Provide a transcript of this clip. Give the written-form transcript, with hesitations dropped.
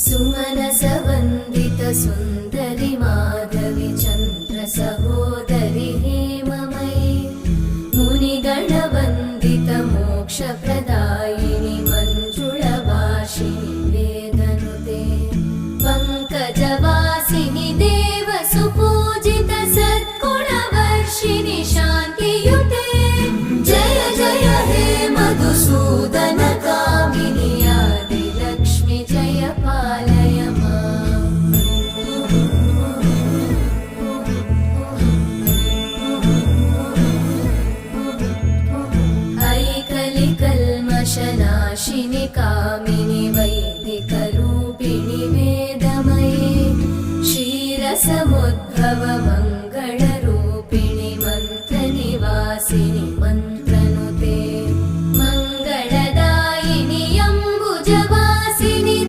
सुमनसवन्दित सुन्दरि माधवि चन्द्र सहोदरि हेममयि मुनिगणवन्दित मोक्षप्रदायिनि मञ्जुळभाषिणि वेदनुते पङ्कजवासिनि देवसुपूजित सद्गुणवर्षिणि शान्तियुते जय जय हे मधुसूदन कामिनि आदिलक्ष्मि जय पालय माम्। ऐकलिकल्मषनाशिनि कामिनि